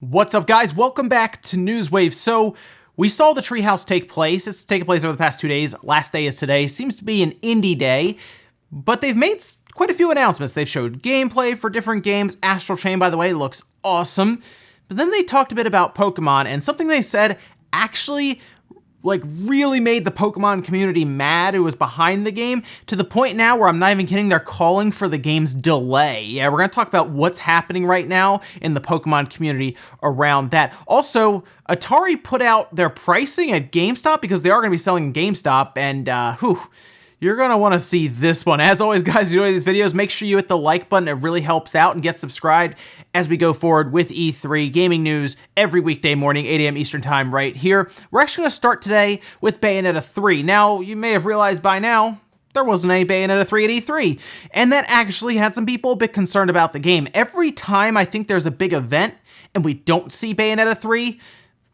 What's up, guys? Welcome back to Newswave. So we saw the Treehouse take place. It's taken place over the past 2 days. Last day is today. Seems to be an indie day, but they've made quite a few announcements. They've showed gameplay for different games. Astral Chain, by the way, looks awesome. But then they talked a bit about Pokemon, and something they said actually really made the Pokemon community mad who was behind the game, to the point now where I'm not even kidding, they're calling for the game's delay. Yeah, we're gonna talk about what's happening right now in the Pokemon community around that. Also, Atari put out their pricing at GameStop because they are gonna be selling in GameStop, and you're gonna wanna see this one. As always, guys, if you enjoy these videos, make sure you hit the like button. It really helps out, and get subscribed as we go forward with E3 gaming news every weekday morning, 8 a.m. Eastern time right here. We're actually gonna start today with Bayonetta 3. Now, you may have realized by now, there wasn't any Bayonetta 3 at E3, and that actually had some people a bit concerned about the game. Every time I think there's a big event and we don't see Bayonetta 3,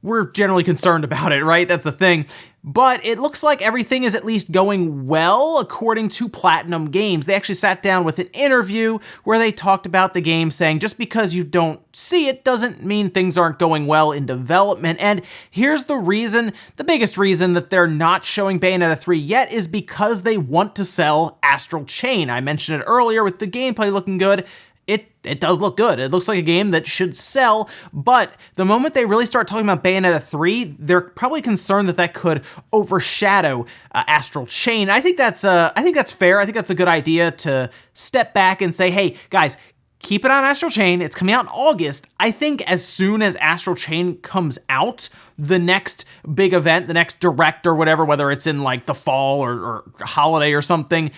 we're generally concerned about it, right? That's the thing. But it looks like everything is at least going well, according to Platinum Games. They actually sat down with an interview where they talked about the game, saying just because you don't see it doesn't mean things aren't going well in development. And here's the reason, the biggest reason that they're not showing Bayonetta 3 yet is because they want to sell Astral Chain. I mentioned it earlier with the gameplay looking good. It does look good. It looks like a game that should sell, but the moment they really start talking about Bayonetta 3, they're probably concerned that that could overshadow Astral Chain. I think that's fair. I think that's a good idea to step back and say, hey, guys, keep it on Astral Chain. It's coming out in August. I think as soon as Astral Chain comes out, the next big event, the next direct or whatever, whether it's in like the fall or holiday or something,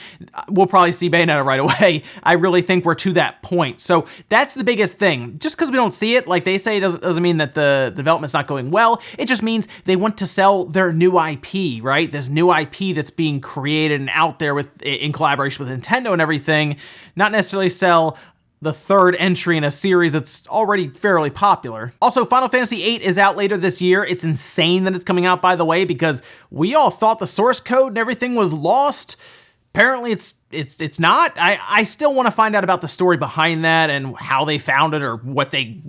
we'll probably see Bayonetta right away. I really think we're to that point. So that's the biggest thing. Just because we don't see it, like they say, doesn't mean that the development's not going well. It just means they want to sell their new IP, right? This new IP that's being created and out there in collaboration with Nintendo and everything, not necessarily sell the third entry in a series that's already fairly popular. Also, Final Fantasy VIII is out later this year. It's insane that it's coming out, by the way, because we all thought the source code and everything was lost. Apparently it's not. I still want to find out about the story behind that and how they found it or what they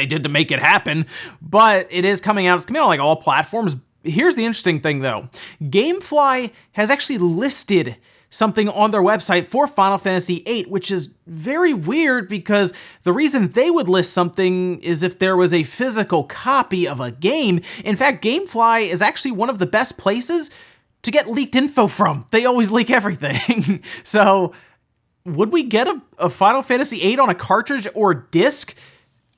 did to make it happen. But it is coming out. It's coming out on like all platforms. Here's the interesting thing though. GameFly has actually listed something on their website for Final Fantasy VIII, which is very weird because the reason they would list something is if there was a physical copy of a game. In fact, GameFly is actually one of the best places to get leaked info from. They always leak everything. So would we get a Final Fantasy VIII on a cartridge or disc?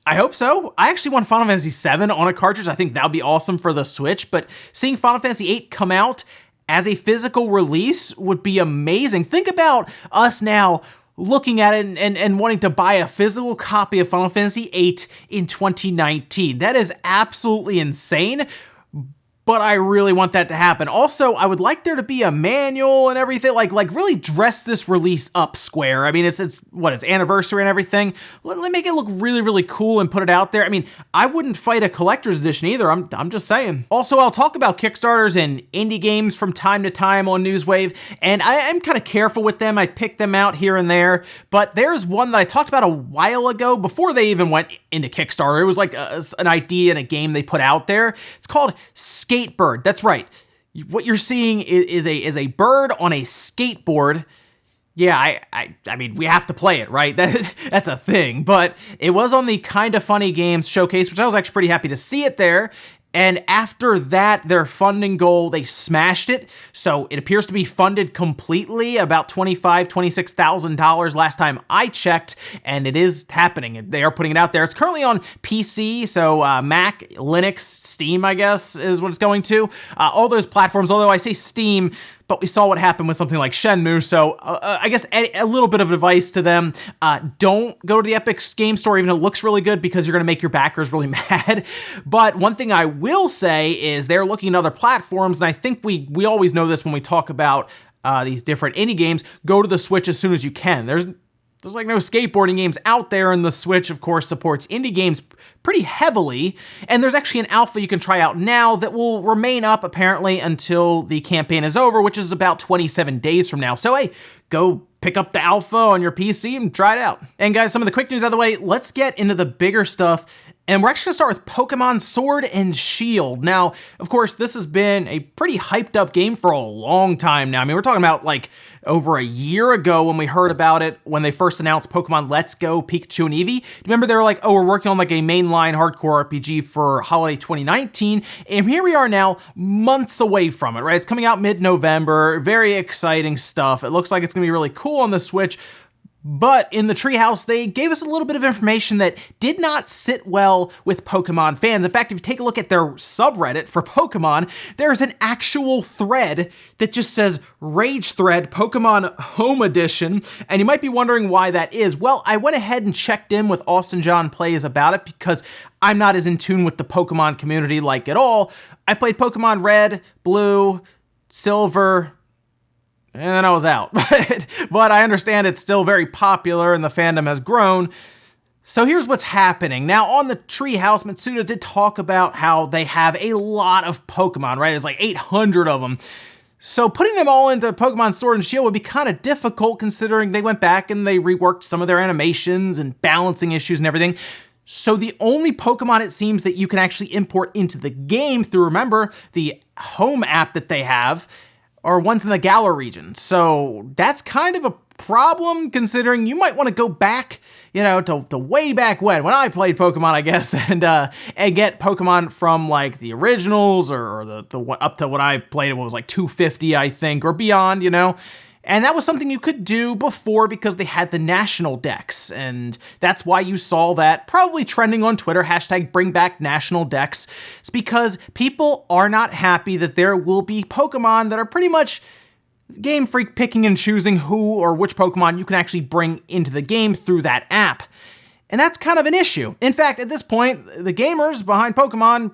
I hope so. I actually want Final Fantasy VII on a cartridge. I think that would be awesome for the Switch, but seeing Final Fantasy VIII come out as a physical release would be amazing. Think about us now looking at it and wanting to buy a physical copy of Final Fantasy VIII in 2019. That is absolutely insane, but I really want that to happen. Also, I would like there to be a manual and everything, like really dress this release up, Square. I mean, it's anniversary and everything. Let make it look really, really cool and put it out there. I mean, I wouldn't fight a collector's edition either. I'm just saying. Also, I'll talk about Kickstarters and indie games from time to time on Newswave, and I'm kind of careful with them. I pick them out here and there, but there's one that I talked about a while ago before they even went into Kickstarter. It was like an idea and a game they put out there. It's called Skatebird. That's right. What you're seeing is a bird on a skateboard. Yeah, I mean, we have to play it, right? That's a thing. But it was on the Kinda Funny Games showcase, which I was actually pretty happy to see it there. And after that, their funding goal, they smashed it. So it appears to be funded completely, about $25,000, $26,000 last time I checked, and it is happening. They are putting it out there. It's currently on PC, so Mac, Linux, Steam, I guess, is what it's going to. All those platforms, although I say Steam, but we saw what happened with something like Shenmue, so I guess a little bit of advice to them. Don't go to the Epic Game Store even though it looks really good because you're going to make your backers really mad. But one thing I will say is they're looking at other platforms, and I think we always know this when we talk about these different indie games. Go to the Switch as soon as you can. There's like no skateboarding games out there, and the Switch, of course, supports indie games pretty heavily, and there's actually an alpha you can try out now that will remain up apparently until the campaign is over, which is about 27 days from now. So hey, go pick up the alpha on your PC and try it out. And guys, some of the quick news out of the way, let's get into the bigger stuff And we're actually gonna start with Pokemon Sword and Shield. Now, of course, this has been a pretty hyped up game for a long time now. I mean, we're talking about like over a year ago when we heard about it, when they first announced Pokemon Let's Go, Pikachu and Eevee. Do you remember they were like, oh, we're working on like a mainline hardcore RPG for holiday 2019. And here we are now, months away from it, right? It's coming out mid-November, very exciting stuff. It looks like it's gonna be really cool on the Switch. But in the Treehouse, they gave us a little bit of information that did not sit well with Pokemon fans. In fact, if you take a look at their subreddit for Pokemon, there's an actual thread that just says Rage Thread Pokemon Home Edition. And you might be wondering why that is. Well, I went ahead and checked in with Austin John Plays about it because I'm not as in tune with the Pokemon community like at all. I played Pokemon Red, Blue, Silver, and then I was out. But I understand it's still very popular and the fandom has grown. So here's what's happening. Now on the Treehouse, Matsuda did talk about how they have a lot of Pokemon, right? There's like 800 of them. So putting them all into Pokemon Sword and Shield would be kind of difficult considering they went back and they reworked some of their animations and balancing issues and everything. So the only Pokemon it seems that you can actually import into the game through, remember, the home app that they have, are ones in the Galar region. So that's kind of a problem considering you might want to go back, to way back when I played Pokemon, I guess, and get Pokemon from like the originals or the up to what I played, it was like 250, I think, or beyond, And that was something you could do before because they had the national decks. And that's why you saw that probably trending on Twitter, hashtag bring back national decks. It's because people are not happy that there will be Pokemon that are pretty much Game Freak picking and choosing who or which Pokemon you can actually bring into the game through that app. And that's kind of an issue. In fact, at this point, the gamers behind Pokemon,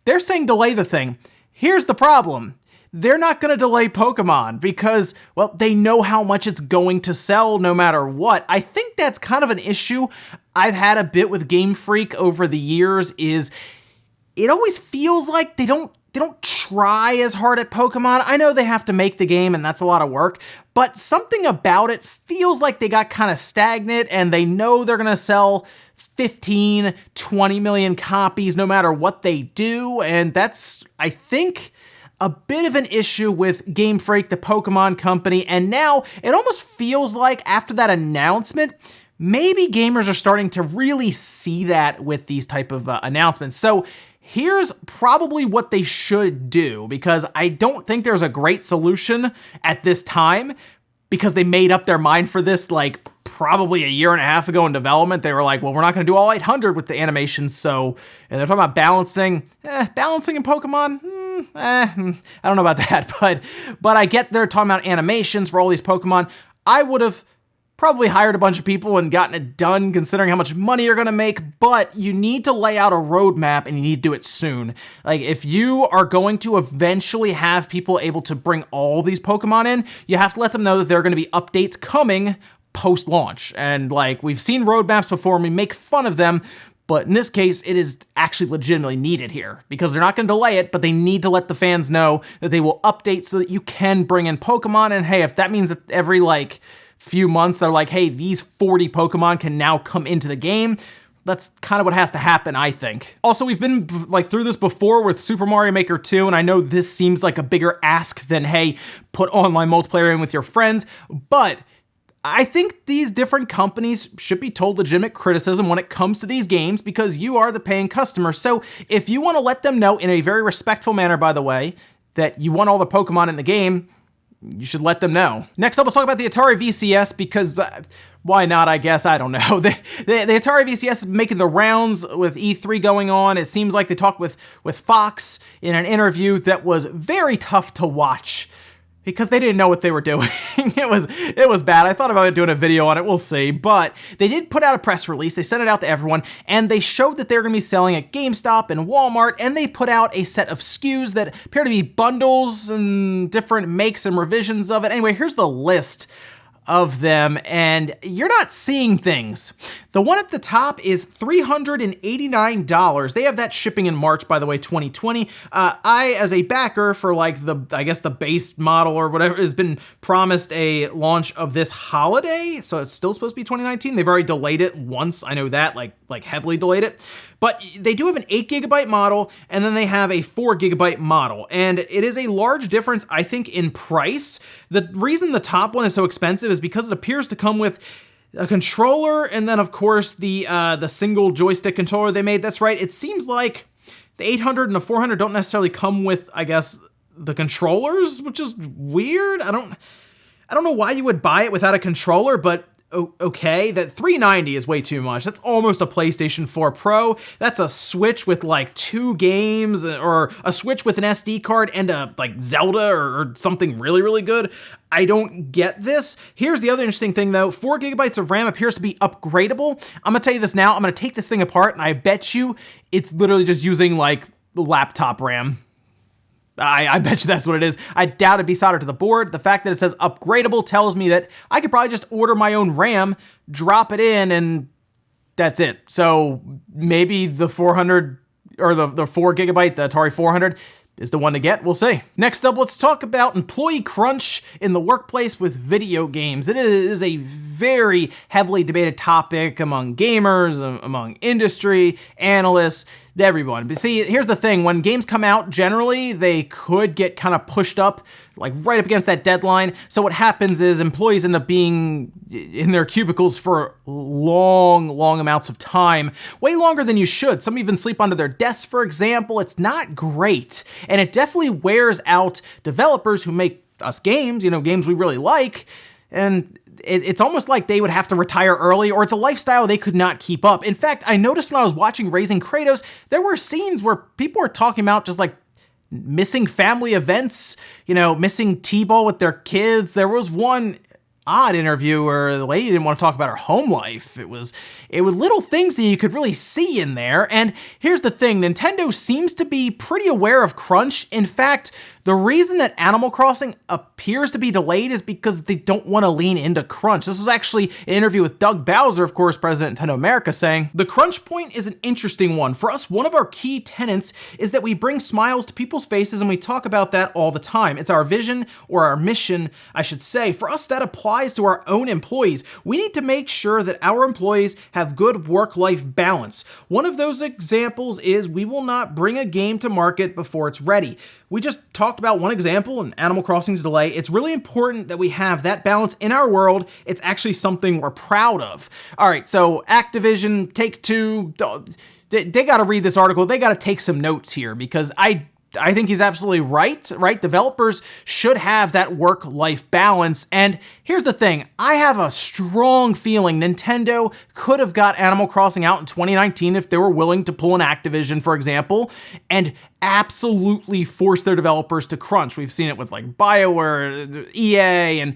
they're saying delay the thing. Here's the problem. They're not going to delay Pokemon because, well, they know how much it's going to sell no matter what. I think that's kind of an issue I've had a bit with Game Freak over the years is it always feels like they don't try as hard at Pokemon. I know they have to make the game and that's a lot of work, but something about it feels like they got kind of stagnant and they know they're going to sell 15, 20 million copies no matter what they do. And that's, I think, a bit of an issue with Game Freak, the Pokemon company, and now it almost feels like after that announcement, maybe gamers are starting to really see that with these type of announcements. So here's probably what they should do, because I don't think there's a great solution at this time, because they made up their mind for this like probably a year and a half ago in development. They were like, well, we're not going to do all 800 with the animations. So, and they're talking about balancing in Pokemon. I don't know about that, but I get they're talking about animations for all these Pokemon. I would have probably hired a bunch of people and gotten it done considering how much money you're going to make, but you need to lay out a roadmap and you need to do it soon. Like if you are going to eventually have people able to bring all these Pokemon in, you have to let them know that there are going to be updates coming post-launch. And like we've seen roadmaps before and we make fun of them, but in this case, it is actually legitimately needed here because they're not going to delay it, but they need to let the fans know that they will update so that you can bring in Pokemon. And hey, if that means that every like few months they're like, hey, these 40 Pokemon can now come into the game, that's kind of what has to happen, I think. Also, we've been like through this before with Super Mario Maker 2, and I know this seems like a bigger ask than, hey, put online multiplayer in with your friends, but I think these different companies should be told legitimate criticism when it comes to these games because you are the paying customer. So if you want to let them know in a very respectful manner, by the way, that you want all the Pokemon in the game, you should let them know. Next up, let's talk about the Atari VCS because why not, I guess? I don't know. The Atari VCS is making the rounds with E3 going on. It seems like they talked with Fox in an interview that was very tough to watch because they didn't know what they were doing. It was bad. I thought about doing a video on it, we'll see. But they did put out a press release, they sent it out to everyone, and they showed that they're gonna be selling at GameStop and Walmart, and they put out a set of SKUs that appear to be bundles and different makes and revisions of it. Anyway, here's the list of them, and you're not seeing things. The one at the top is $389. They have that shipping in March, by the way, 2020. I, as a backer for like I guess the base model or whatever, has been promised a launch of this holiday, so it's still supposed to be 2019. They've already delayed it once, I know that, like heavily delayed it. But they do have an 8GB model, and then they have a 4GB model. And it is a large difference, I think, in price. The reason the top one is so expensive is because it appears to come with a controller, and then, of course, the single joystick controller they made. That's right, it seems like the 800 and the 400 don't necessarily come with, I guess, the controllers, which is weird. I don't know why you would buy it without a controller, but okay, that $390 is way too much. That's almost a PlayStation 4 Pro. That's a Switch with like 2 games, or a Switch with an SD card and a like Zelda or something really, really good. I don't get this. Here's the other interesting thing though. 4GB of RAM appears to be upgradable. I'm gonna tell you this now. I'm gonna take this thing apart, and I bet you it's literally just using like laptop RAM. I bet you that's what it is. I doubt it'd be soldered to the board. The fact that it says upgradable tells me that I could probably just order my own RAM, drop it in, and that's it. So maybe the 400 or the 4GB, the Atari 400, is the one to get. We'll see. Next up, let's talk about employee crunch in the workplace with video games. It is a very heavily debated topic among gamers, among industry, analysts, everyone. But see, here's the thing. When games come out, generally, they could get kind of pushed up, like right up against that deadline. So what happens is employees end up being in their cubicles for long amounts of time, way longer than you should. Some even sleep under their desks, for example. It's not great. And it definitely wears out developers who make us games, games we really like. And it's almost like they would have to retire early, or it's a lifestyle they could not keep up. In fact, I noticed when I was watching Raising Kratos, there were scenes where people were talking about just like missing family events, missing T-ball with their kids. There was one odd interview where the lady didn't want to talk about her home life. It was little things that you could really see in there. And here's the thing, Nintendo seems to be pretty aware of crunch. In fact, the reason that Animal Crossing appears to be delayed is because they don't want to lean into crunch. This was actually an interview with Doug Bowser, of course, President of Nintendo America, saying, "The crunch point is an interesting one. For us, one of our key tenets is that we bring smiles to people's faces, and we talk about that all the time. It's our vision, or our mission, I should say. For us, that applies to our own employees. We need to make sure that our employees have good work-life balance. One of those examples is we will not bring a game to market before it's ready." We just talked about one example, in Animal Crossing's delay. It's really important that we have that balance in our world. It's actually something we're proud of. All right, so Activision, Take-Two, they got to read this article. They got to take some notes here, because I think he's absolutely right? Developers should have that work-life balance. And here's the thing. I have a strong feeling Nintendo could have got Animal Crossing out in 2019 if they were willing to pull an Activision, for example, and absolutely force their developers to crunch. We've seen it with like BioWare, EA, and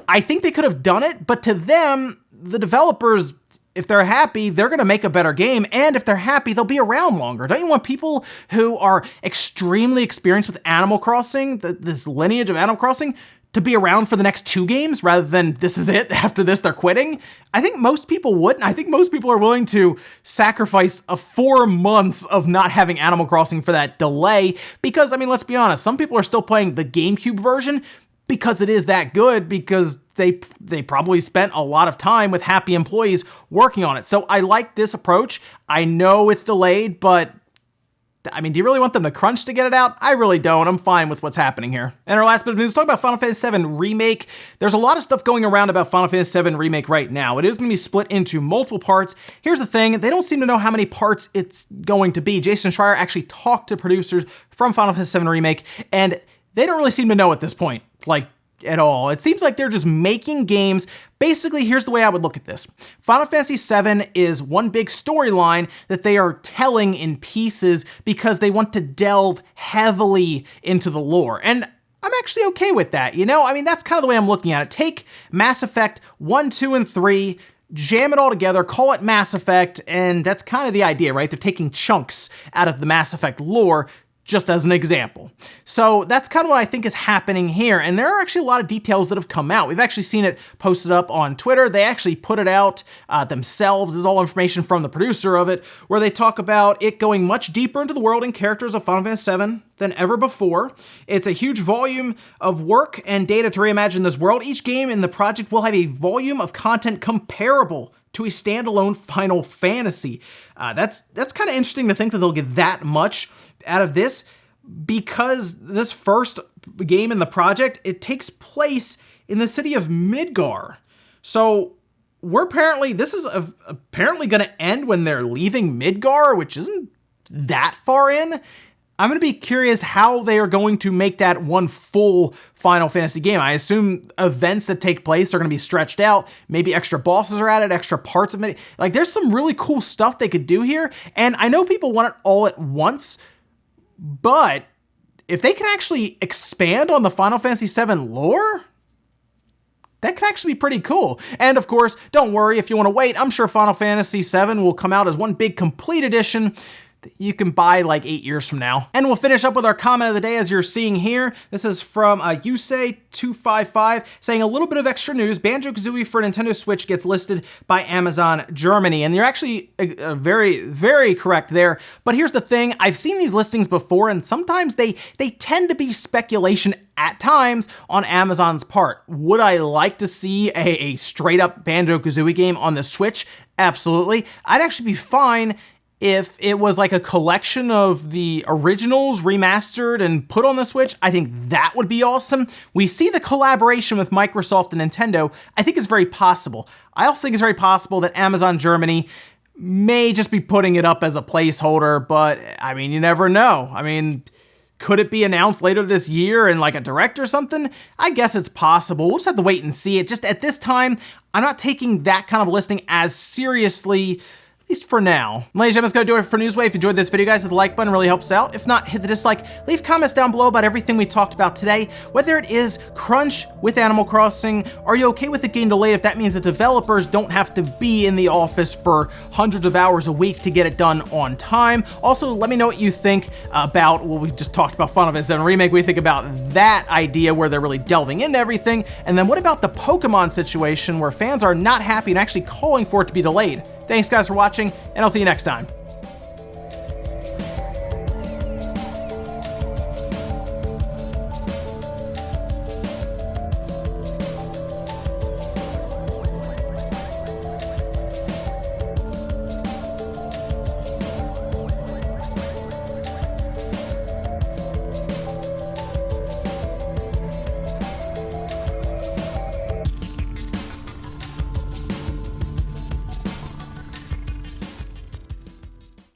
I think they could have done it, but to them, the developers, if they're happy, they're going to make a better game, and if they're happy, they'll be around longer. Don't you want people who are extremely experienced with Animal Crossing, this lineage of Animal Crossing, to be around for the next 2 games rather than this is it, after this they're quitting? I think most people wouldn't. I think most people are willing to sacrifice 4 months of not having Animal Crossing for that delay, because, I mean, let's be honest, some people are still playing the GameCube version because it is that good, because they probably spent a lot of time with happy employees working on it. So I like this approach. I know it's delayed, but I mean, do you really want them to crunch to get it out? I really don't. I'm fine with what's happening here. And our last bit of news, talk about Final Fantasy VII Remake. There's a lot of stuff going around about Final Fantasy VII Remake right now. It is going to be split into multiple parts. Here's the thing, they don't seem to know how many parts it's going to be. Jason Schreier actually talked to producers from Final Fantasy VII Remake, and they don't really seem to know at this point, like, at all. It seems like they're just making games. Basically, here's the way I would look at this. Final Fantasy VII is one big storyline that they are telling in pieces because they want to delve heavily into the lore. And I'm actually okay with that, I mean, that's kind of the way I'm looking at it. Take Mass Effect 1, 2, and 3, jam it all together, call it Mass Effect, and that's kind of the idea, right? They're taking chunks out of the Mass Effect lore just as an example. So that's kind of what I think is happening here. And there are actually a lot of details that have come out. We've actually seen it posted up on Twitter. They actually put it out themselves. This is all information from the producer of it, where they talk about it going much deeper into the world and characters of Final Fantasy VII than ever before. It's a huge volume of work and data to reimagine this world. Each game in the project will have a volume of content comparable to a standalone Final Fantasy. That's kind of interesting to think that they'll get that much out of this, because this first game in the project, it takes place in the city of Midgar. So this is apparently going to end when they're leaving Midgar, which isn't that far in. I'm going to be curious how they are going to make that one full Final Fantasy game. I assume events that take place are going to be stretched out. Maybe extra bosses are added, extra parts of it. Like, there's some really cool stuff they could do here. And I know people want it all at once, but if they can actually expand on the Final Fantasy VII lore, that could actually be pretty cool. And of course, don't worry if you want to wait. I'm sure Final Fantasy VII will come out as one big complete edition you can buy like 8 years from now. And we'll finish up with our comment of the day, as you're seeing here. This is from Yusei255, saying a little bit of extra news. Banjo-Kazooie for Nintendo Switch gets listed by Amazon Germany. And you're actually very, very correct there. But here's the thing. I've seen these listings before, and sometimes they tend to be speculation at times on Amazon's part. Would I like to see a straight up Banjo-Kazooie game on the Switch? Absolutely. I'd actually be fine if it was like a collection of the originals remastered and put on the Switch. I think that would be awesome. We see the collaboration with Microsoft and Nintendo. I think it's very possible. I also think it's very possible that Amazon Germany may just be putting it up as a placeholder, but I mean, you never know. I mean, could it be announced later this year in like a direct or something? I guess it's possible. We'll just have to wait and see. It just, at this time, I'm not taking that kind of listing as seriously, at least for now. Ladies and gentlemen, that's gonna do it for Newswave. If you enjoyed this video, guys, hit the like button, really helps out. If not, hit the dislike. Leave comments down below about everything we talked about today, whether it is crunch with Animal Crossing. Are you okay with it getting delayed if that means that developers don't have to be in the office for hundreds of hours a week to get it done on time? Also, let me know what you think about what we just talked about, Final Fantasy VII Remake. What do you think about that idea where they're really delving into everything? And then what about the Pokemon situation where fans are not happy and actually calling for it to be delayed? Thanks guys for watching, and I'll see you next time.